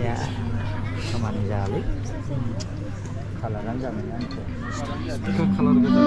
Ya, kemana jalik? Kalaran zaman nanti. Kita kalar beda.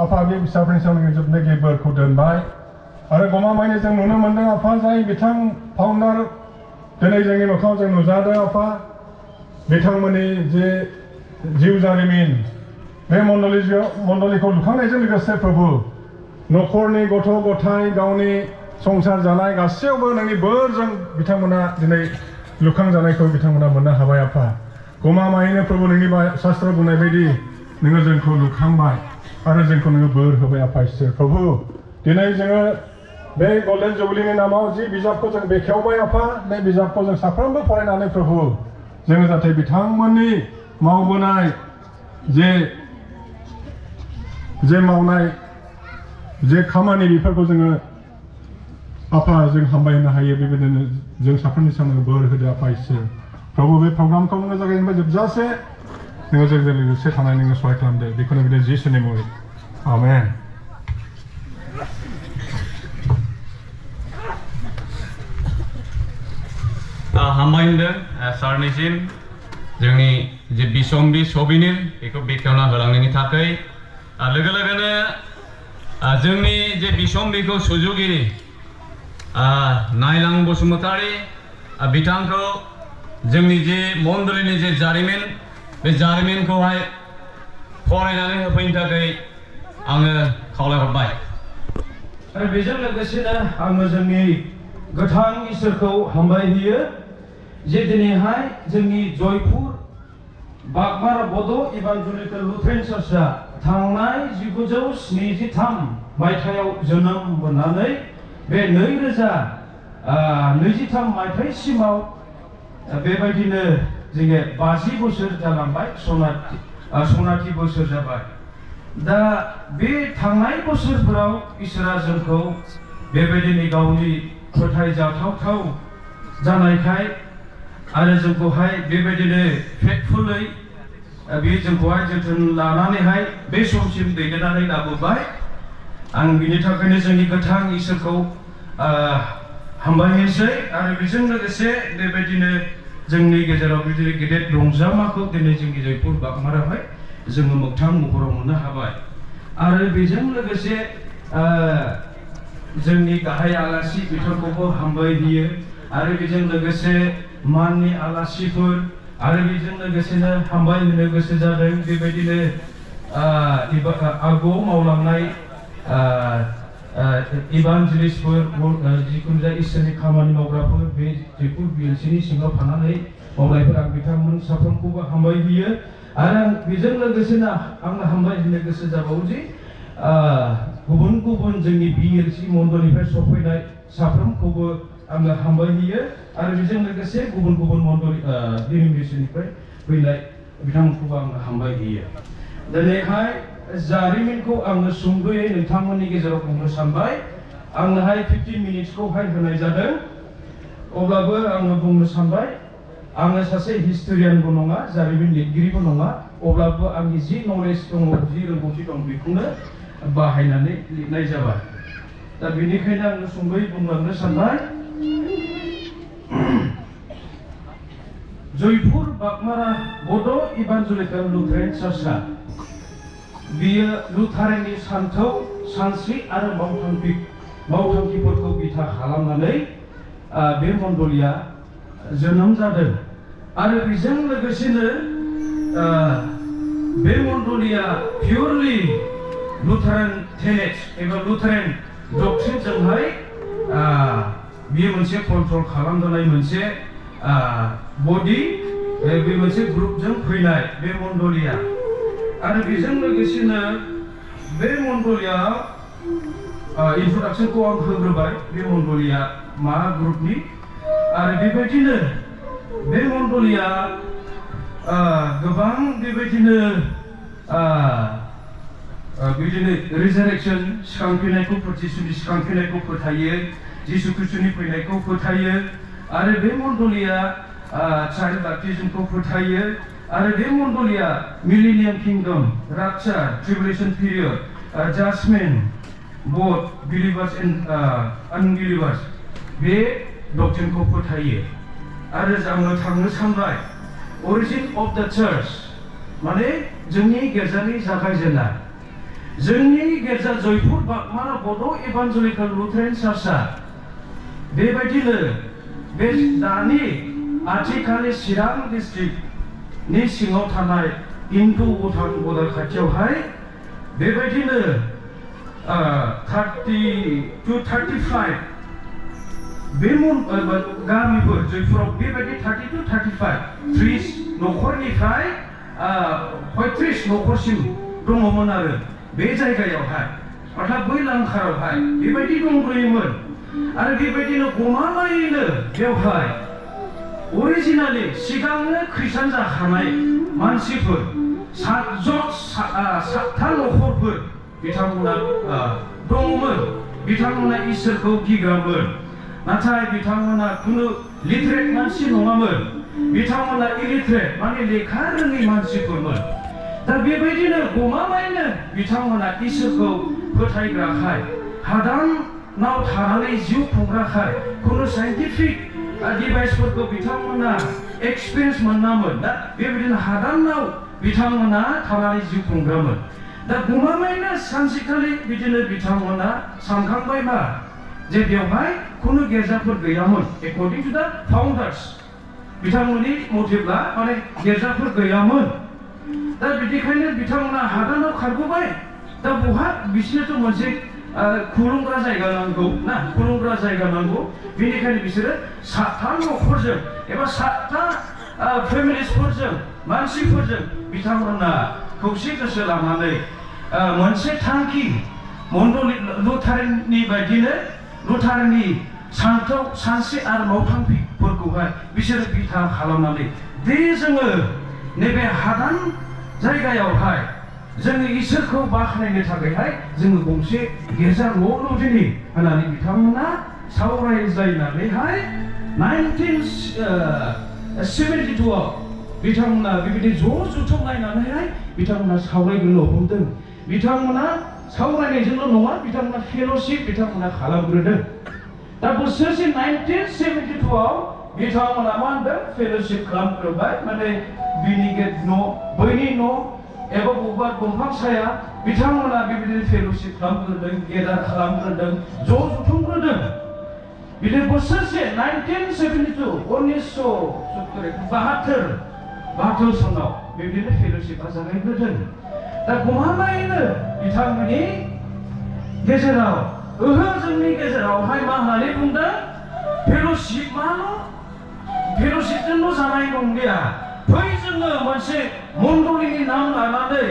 आफा बे फिसाफोरनि सायाव नोङो जोबनो बोरखौ दोनबाय आरो गमामायैनो जों नुनो मोनदों आफा जाय बिथां फाउन्डार दिनै जोंनि मोखाङाव जों नुजादों आफा बिथांमोननि जे जिउ जारिमिन बे मण्डलिखौ लुखांनायजों लोगोसे प्रभु न'खरनि गथ' गथाय गावनि संसार जानाय गासैयावबो नोंनि बोरजों बिथांमोना दिनै लुखांजानायखौ बिथांमोना मोननो हाबाय आफा गमामायैनो प्रभु नोंनि शास्त्र बुंनाय बायदि नोङो जोंखौ लुखांबाय आरो जोंखौ नोङो बोर होबाय आफा इसोर प्रभु दिनै जोङो बे गल्डेन जुबलिनि नामाव जि बिजाबखौ जों बेखेवबाय आफा बे बिजाबखौ जों साफ्रोमबो फरायनानै प्रभु जोङो जाहाथे बिथांमोननि मावबोनाय जे मावनाय जे खामानि बेफोरखौ जोङो आफा जों हामबायनो हायो बेबायदिनो जों साफ्रोमनि सायाव बोर होदो आफा इसोर प्रभु बे प्रग्रामखौ नोङो जागायनिफ्राय जोबजासे नोङो जोंजों लोगोसे थानाय नोङो सहाय खालामदो बेखौनो बिदिनो जिसुनि मुङै आमेन हामबाय होनदों सारनिसिम जोंनि जे बिसम्बि सबिनिर बेखौ बेखेवना होलांनायनि थाखाय लोगो लोगोनो जोंनि जे बिसम्बिखौ सुजुगिरि नायलां बसुमतारी बिथांखौ जोंनि जे मण्डलिनि जे जारिमिन बे जारिमिनखौहाय फरायनानै होफैनो थाखाय आङो खावलायहरबाय आरो बेजों लोगोसेनो आङो जोंनि गोथां इसोरखौ हामबाय होयो जे दिनैहाय जोंनि जयपुर बागमारा बड' इभान्जेलिकेल लुथेरान चार्चआ थांनाय 1973 मायथाइयाव जोनोम मोननानै बे 2023 मायथाइसिमाव बेबायदिनो जोङो 50 बोसोर जालांबाय सनाथि बोसोर जाबाय दा बे थांनाय बोसोरफोराव इसोरा जोंखौ बेबायदिनो गावनि फोथायजाथाव जानायखाय आरो जोंखौहाय बेबायदिनो फेथफुलै बे जोंखौहाय जोथोन लानानैहाय बे समसिम दैदेननानै लाबोबाय आं बिनि थाखायनो जोंनि गोथां इसोरखौ हामबायनोसै आरो बेजों लोगोसे बेबायदिनो जोंनि गेजेराव बिदिनो गेदेर रंजामाखौ दिनै जोंनि जयपुर बागमारावहाय जोङो मोगथां महराव मोननो हाबाय आरो बेजों लोगोसे जोंनि गाहाय आलासि बिथांखौबो हामबाय होयो आरो बेजों लोगोसे माननि आलासिफोर आरो बेजों लोगोसेनो हामबाय होनो गोसो जादों बेबायदिनो आगुआव मावलांनाय इभान्जेलिस्टफोर जिखुनु जाया इसोरनि खामानि मावग्राफोर बे जयपुर बिएलसिनि सिङाव थानानै मावनायफोर आं बिथांमोन साफ्रोमखौबो हामबाय होयो आरो बेजों लोगोसेनो आङो हामबाय होनो गोसो जाबावो जे गुबुन गुबुन जोंनि बिएलसि मण्डलनिफ्राय सफैनाय साफ्रोमखौबो आङो हामबाय होयो आरो बेजों लोगोसे गुबुन गुबुन मण्डल डिनोमिनेसननिफ्राय फैनाय बिथांमोनखौबो आङो हामबाय होयो दिनैहाय जारिमिनखौ आङो सुंद'यै नोंथांमोननि गेजेराव बुंनो सानबाय आंनोहाय 15 मिनिट्सखौहाय होनाय जादों अब्लाबो आङो बुंनो सानबाय आङो सासे हिस्ट'रियानबो नङा जारिमिन लिरगिरिबो नङा अब्लाबो आंनि जि नलेज दङ जि रोंगौथि दं बेखौनो बाहायनानै लिरनाय जाबाय दा बेनिखायनो आङो सुंद'यै बुंलांनो सानबाय जयपुर बागमारा बड' इभान्जेलिकेल लुथेरान चार्चआ बियो लुथारेननि सानथौ सानस्रि आरो मावथांखिफोरखौ बिथा खालामनानै बे मण्डलिया जोनोम जादों आरो बेजों लोगोसेनो बे मण्डलिया पियरलि लुथारेन टेनेट्स एबा लुथारेन डक्ट्रिनजोंहाय बियो मोनसे कन्ट्रल खालामजानाय मोनसे बडि बे मोनसे ग्रुपजों फैनाय बे मण्डलिया आरो बेजों लोगोसेनो बे मण्डलिया इन्ट्रडक्सनखौ आं होग्रोबाय बे मण्डलिया मा ग्रुपनि आरो बेबायदिनो बे मण्डलिया गोबां बेबायदिनो रिजारेक्सन सिखांफिननायखौ प्रतिसुनि सिखांफिननायखौ फोथायो जिसु ख्रिस्टनि फैनायखौ फोथायो आरो बे मण्डलिया चाइल्ड बाप्तिजमखौ फोथायो आरो बे मण्डलिया मिलेनियाम किंडम रापचार ट्रिबुलेशन पिरियड जाजमेन्ट बोथ बिलिभार्स एन्ड आनबिलिभार्स बे डक्ट्रिनखौ फोथायो आरो आङो थांनो सानबाय अरिजिन अफ द चार्च माने जोंनि गिर्जानि जागायजेन्नाय जोंनि गिर्जा जयपुर बागमारा बड' इभान्जेलिकेल लुथेरान चार्चआ बेबायदिनो बे दानि आथिखालनि चिरां डिस्ट्रिक्टनि सिङाव थानाय इन्दु भुटान बर्डार खाथियावहाय बेबायदिनो 30 to 35 बे गामिफोर जयपुराव बेबायदि 30 to 35 30 न'खरनिफ्राय 35 न'खरसिम दङमोन आरो बे जायगायावहाय अर्थात बै लांखारावहाय बेबायदि दंग्रोयोमोन आरो बेबायदिनो गमामायैनो बेवहाय अरिजिनालि सिगांनो खृष्टान जाखानाय मानसिफोर सातथा न'खरफोर बिथांमोना दङमोन बिथांमोना इसोरखौ गिग्रामोन नाथाय बिथांमोना खुनु लिटारेट मानसि नङामोन बिथांमोना इलिटारेट माने लेखा रोङै मानसिफोरमोन दा बेबायदिनो गमामायैनो बिथांमोना इसोरखौ फोथायग्राखाय हादानाव थानानै जिउ खुंग्राखाय खुनु साइन्टिफिक डिभाइसफोरखौ बिथांमोना एक्सपिरियेन्स मोनामोन दा बेबायदिनो हादानाव बिथांमोना थानानै जिउ खुंग्रामोन दा गमामायैनो सानसेखालि बिदिनो बिथांमोना सानखांबाय मा जे बेवहाय खुनु गिर्जाफोर गैयामोन एकर्डिं टु दा फाउन्डार्स बिथांमोननि मथेब्ला माने गिर्जाफोर गैयामोन दा बिदिखायनो बिथांमोना हादानाव खारबोबाय दा बहा बिसोरनोथ' मोनसे खुलुमग्रा जायगा नांगौ ना खुलुमग्रा जायगा नांगौ बेनिखायनो बिसोरो 7 न'खरजों एबा 7 फेमिलिसफोरजों मानसिफोरजों बिथांमोना खौसे गोसो लानानै मोनसे थांखि मण्डली लुथारनि बायदिनो लुथारनि सानथौ सानस्रि आरो मावथांखिफोरखौहाय बिसोरो बिथा खालामनानै दे जोङो नैबे हादान जायगायावहाय जोङो इसोरखौ बाख्नायनो थाखायहाय जोङो गंसे गिर्जा न' लुदिनि होननानै बिथांमोना सावरायज्लायनानैहाय 1972 आव बिथांमोना बेबायदि ज' जुथुमलायनानैहाय बिथांमोना सावरायग्रोनो हमदों बिथांमोना सावरायनायजोंल' नङा बिथांमोना फेल'शिप बिथांमोना खालामग्रोदों दा बोसोरसे 1972 आव बिथांमोना मा होनदों फेल'शिप खालामग्रोबाय माने बिनि गेट न' बैनि न' एबा बबेबा दंफां साया बिथांमोना बेबायदिनो फेल'शिप खालामग्रोदों गेदार खालामग्रोदों ज' जुथुमग्रोदों बिदिनो बोसोरसे 1972 सनाव बेबायदिनो फेल'शिपआ जागायग्रोदों दा गमामायैनो बिथांमोननि गेजेराव जोंनि गेजेरावहाय मा होननानै बुंदों फेल'शिप माल' फेल'शिपजोंल' जानाय नंलिया फै जोङो मोनसे मण्डलीनि नाम लानानै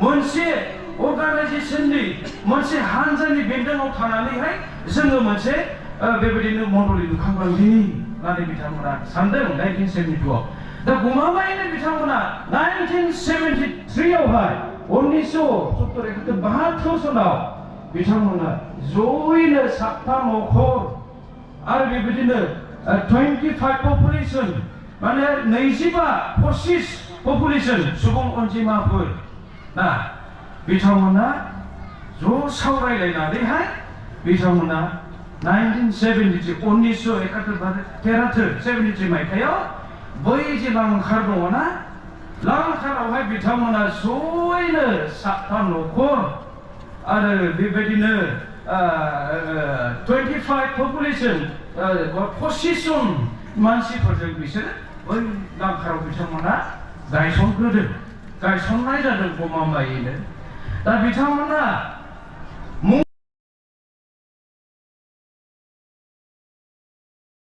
मोनसे अर्गानाइजेसननि मोनसे हानजानि बेन्दोङाव थानानैहाय जोङो मोनसे बेबायदिनो मण्डली लुखांलांदिनि होननानै बिथांमोना सानदों 1972 आव दा गमामायैनो बिथांमोना 1973 आवहाय 1972 सनाव बिथांमोना जयैनो 7 न'खर आरो बेबायदिनो 25 पपुलेशन माने 25 पपुलेशन सुबुं अनजिमाफोर ना बिथांमोना ज' सावरायलायनानैहाय बिथांमोना 1973 मायथाइयाव बै जे लांखार दङना लांखारावहाय बिथांमोना जयैनो 7 न'खर आरो बेबायदिनो 25 पपुलेशन 25 जन मानसिफोरजों बिसोरो बै लांखाराव बिथांमोना गायसनग्रोदों गायसननाय जादों गमामायैनो दा बिथांमोना